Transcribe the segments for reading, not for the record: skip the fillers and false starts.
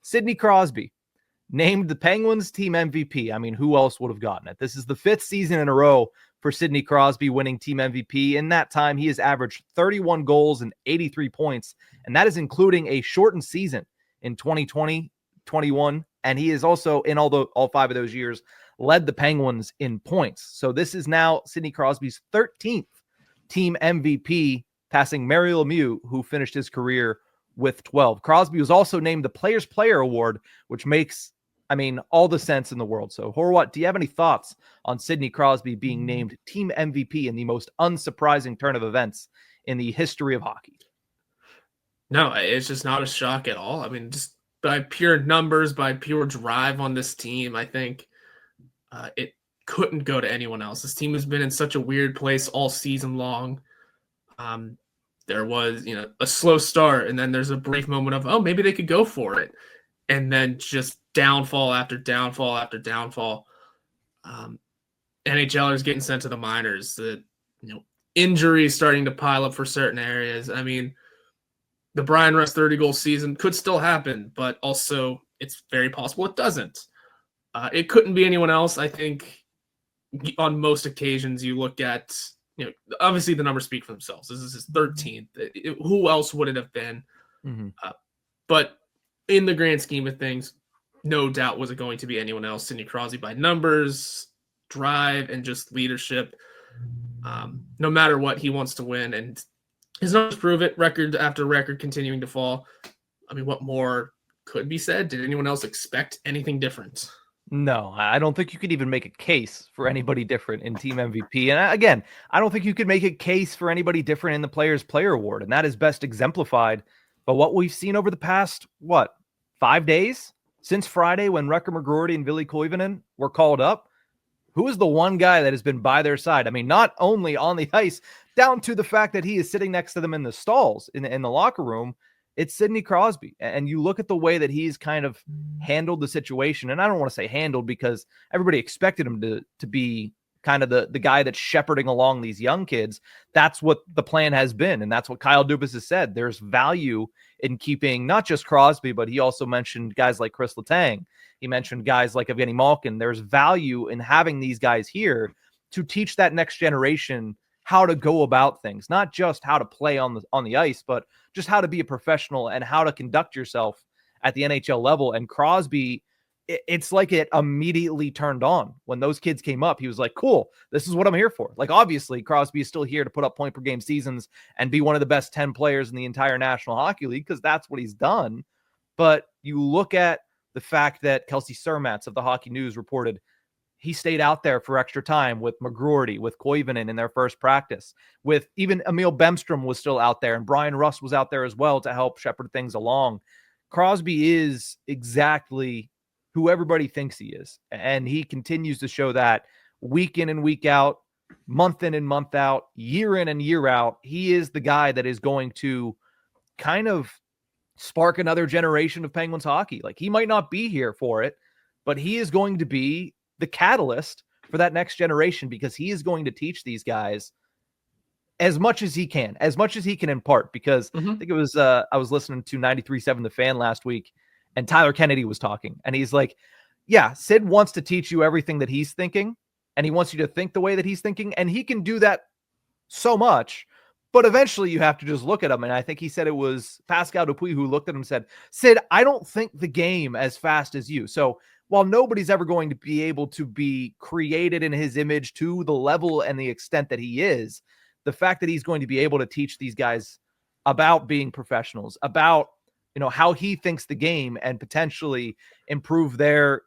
Sidney Crosby named the Penguins team MVP. I mean, who else would have gotten it? This is the 5th season in a row for Sidney Crosby winning team MVP. In that time, he has averaged 31 goals and 83 points, and that is including a shortened season in 2020, 21, and he is also, in all 5 of those years, led the Penguins in points. So this is now Sidney Crosby's 13th team MVP, passing Mario Lemieux, who finished his career with 12. Crosby was also named the Players Player Award, which makes, all the sense in the world. So, Horwat, do you have any thoughts on Sidney Crosby being named team MVP in the most unsurprising turn of events in the history of hockey? No, it's just not a shock at all. Just by pure numbers, by pure drive on this team, I think it couldn't go to anyone else. This team has been in such a weird place all season long. There was, a slow start, and then there's a brief moment of, oh, maybe they could go for it. And then just downfall after downfall after downfall. NHLers getting sent to the minors, injuries starting to pile up for certain areas. The Brian Rust 30-goal season could still happen, but also it's very possible it doesn't. It couldn't be anyone else. I think on most occasions you look at, obviously the numbers speak for themselves. This is his 13th. Who else would it have been? Mm-hmm. But in the grand scheme of things, no doubt was it going to be anyone else. Sidney Crosby by numbers, drive, and just leadership. No matter what, he wants to win, and his numbers prove it. Record after record continuing to fall. What more could be said? Did anyone else expect anything different? No, I don't think you could even make a case for anybody different in team MVP. And again, I don't think you could make a case for anybody different in the Players Player Award. And that is best exemplified by what we've seen over the past, 5 days? Since Friday when Rekka McGroarty and Ville Koivunen were called up. Who is the one guy that has been by their side? Not only on the ice, down to the fact that he is sitting next to them in the stalls, in the locker room. It's Sidney Crosby. And you look at the way that he's kind of handled the situation. And I don't want to say handled because everybody expected him to be kind of the guy that's shepherding along these young kids. That's what the plan has been. And that's what Kyle Dubas has said. There's value in keeping not just Crosby, but he also mentioned guys like Kris Letang. He mentioned guys like Evgeni Malkin. There's value in having these guys here to teach that next generation how to go about things, not just how to play on the ice, but just how to be a professional and how to conduct yourself at the NHL level. And Crosby, it's like it immediately turned on when those kids came up. He was like, cool, this is what I'm here for. Obviously Crosby is still here to put up point per game seasons and be one of the best 10 players in the entire National Hockey League, because that's what he's done. But you look at the fact that Kelsey Surmats of the Hockey News reported he stayed out there for extra time with McGroarty, with Koivunen in their first practice, with even Emil Bemstrom was still out there, and Brian Rust was out there as well to help shepherd things along. Crosby is exactly who everybody thinks he is, and he continues to show that week in and week out, month in and month out, year in and year out. He is the guy that is going to kind of spark another generation of Penguins hockey. He might not be here for it, but he is going to be the catalyst for that next generation, because he is going to teach these guys as much as he can impart. Because I think it was, I was listening to 93.7 The Fan last week, and Tyler Kennedy was talking, and he's like, yeah, Sid wants to teach you everything that he's thinking, and he wants you to think the way that he's thinking, and he can do that so much, but eventually you have to just look at him. And I think he said it was Pascal Dupuis who looked at him and said, Sid, I don't think the game as fast as you. So while nobody's ever going to be able to be created in his image to the level and the extent that he is, the fact that he's going to be able to teach these guys about being professionals, about, how he thinks the game, and potentially improve their,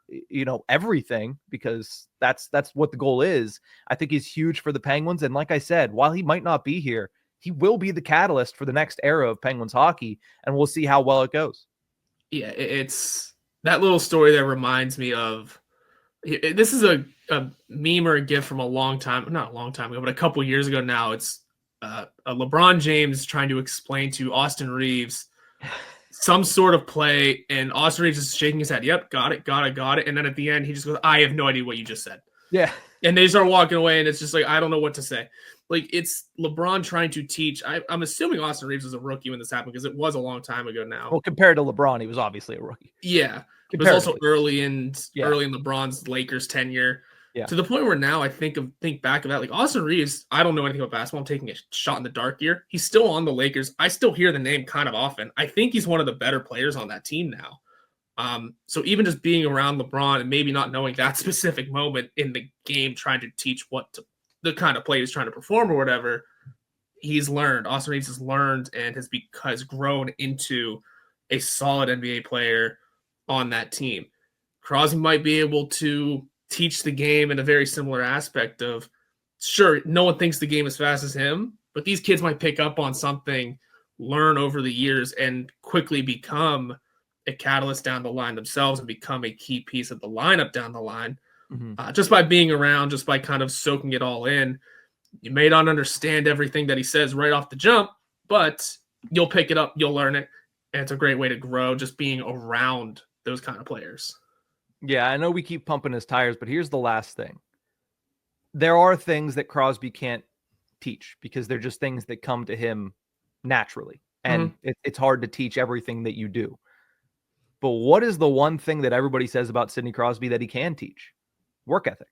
everything, because that's what the goal is, I think is huge for the Penguins. And like I said, while he might not be here, he will be the catalyst for the next era of Penguins hockey, and we'll see how well it goes. Yeah, it's that little story that reminds me of, this is a meme or a gif from not a long time ago, but a couple years ago now. It's a LeBron James trying to explain to Austin Reeves some sort of play, and Austin Reeves is shaking his head. Yep, got it. And then at the end, he just goes, I have no idea what you just said. Yeah. And they start walking away, and it's just like, I don't know what to say. Like, it's LeBron trying to teach. I'm assuming Austin Reeves was a rookie when this happened because it was a long time ago now. Well, compared to LeBron, he was obviously a rookie. Yeah. It was also early in Yeah. LeBron's Lakers tenure. Yeah. To the point where now I think back of that, like Austin Reeves, I don't know anything about basketball. I'm taking a shot in the dark here. He's still on the Lakers. I still hear the name kind of often. I think he's one of the better players on that team now. So even just being around LeBron and maybe not knowing that specific moment in the game, trying to teach the kind of play he's trying to perform or whatever, he's learned. Austin Reeves has learned and has grown into a solid NBA player on that team. Crosby might be able to teach the game in a very similar aspect of, sure, no one thinks the game as fast as him, but these kids might pick up on something, learn over the years, and quickly become a catalyst down the line themselves and become a key piece of the lineup down the line. Just by being around, just by kind of soaking it all in. You may not understand everything that he says right off the jump, but you'll pick it up, you'll learn it, and it's a great way to grow just being around those kind of players. Yeah, I know we keep pumping his tires, but here's the last thing. There are things that Crosby can't teach because they're just things that come to him naturally. And it's hard to teach everything that you do. But what is the one thing that everybody says about Sidney Crosby that he can teach? Work ethic.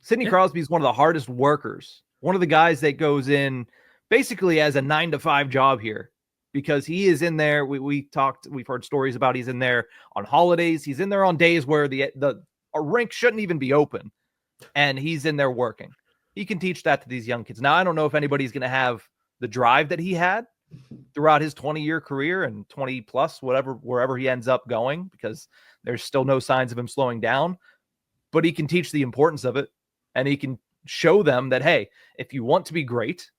Sidney Crosby is one of the hardest workers. One of the guys that goes in basically as a 9-to-5 job here because he is in there. We've heard stories about he's in there on holidays. He's in there on days where a rink shouldn't even be open. And he's in there working. He can teach that to these young kids. Now, I don't know if anybody's going to have the drive that he had throughout his 20-year career and 20 plus, wherever he ends up going, because there's still no signs of him slowing down, but he can teach the importance of it. And he can show them that, hey, if you want to be great,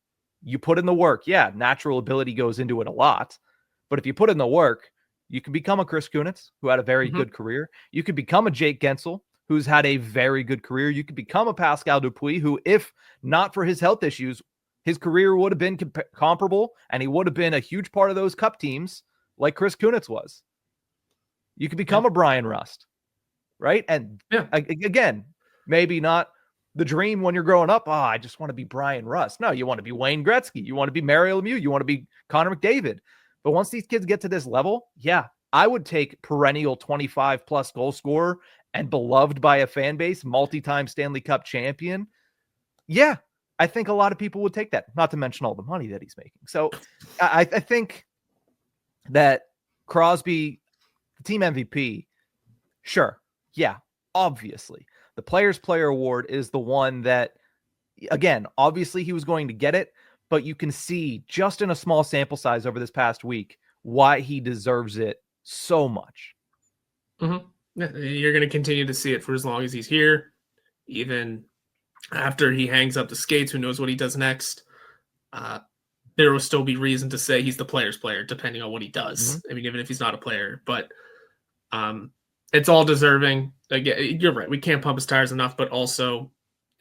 you put in the work. Yeah, natural ability goes into it a lot. But if you put in the work, you can become a Chris Kunitz, who had a very good career. You could become a Jake Gensel, who's had a very good career. You could become a Pascal Dupuis, who, if not for his health issues, his career would have been comparable, and he would have been a huge part of those cup teams like Chris Kunitz was. You could become a Brian Rust, right? And again, maybe not the dream when you're growing up. Oh, I just want to be Brian Rust. No, you want to be Wayne Gretzky. You want to be Mario Lemieux. You want to be Connor McDavid. But once these kids get to this level, yeah, I would take perennial 25-plus goal scorer and beloved by a fan base, multi-time Stanley Cup champion. Yeah, I think a lot of people would take that, not to mention all the money that he's making. So I think that Crosby, the team MVP, sure, yeah, obviously. The Players' Player Award is the one that, again, obviously he was going to get it, but you can see just in a small sample size over this past week why he deserves it so much. You're going to continue to see it for as long as he's here. Even after he hangs up the skates, who knows what he does next. There will still be reason to say he's the player's player, depending on what he does. I mean, even if he's not a player. But it's all deserving. Again, you're right. We can't pump his tires enough, but also,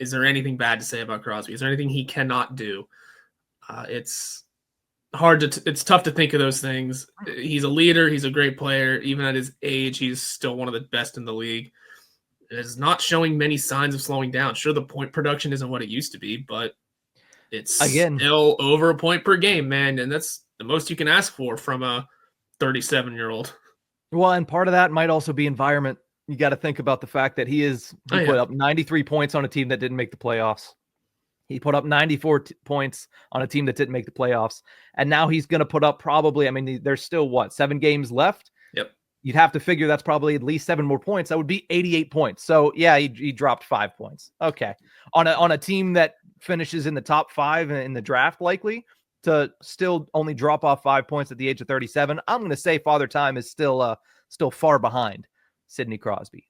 is there anything bad to say about Crosby? Is there anything he cannot do? It's it's tough to think of those things. He's a leader. He's a great player. Even at his age, he's still one of the best in the league. It is not showing many signs of slowing down. Sure, the point production isn't what it used to be, but it's still over a point per game, man. And that's the most you can ask for from a 37-year-old. Well, and part of that might also be environment. You got to think about the fact that he put up 93 points on a team that didn't make the playoffs. He put up 94 points on a team that didn't make the playoffs. And now he's going to put up probably, I mean, there's still 7 games left? Yep. You'd have to figure that's probably at least 7 more points. That would be 88 points. So yeah, he dropped 5 points. Okay. On a team that finishes in the top 5 in the draft, likely to still only drop off 5 points at the age of 37. I'm going to say Father Time is still far behind Sidney Crosby.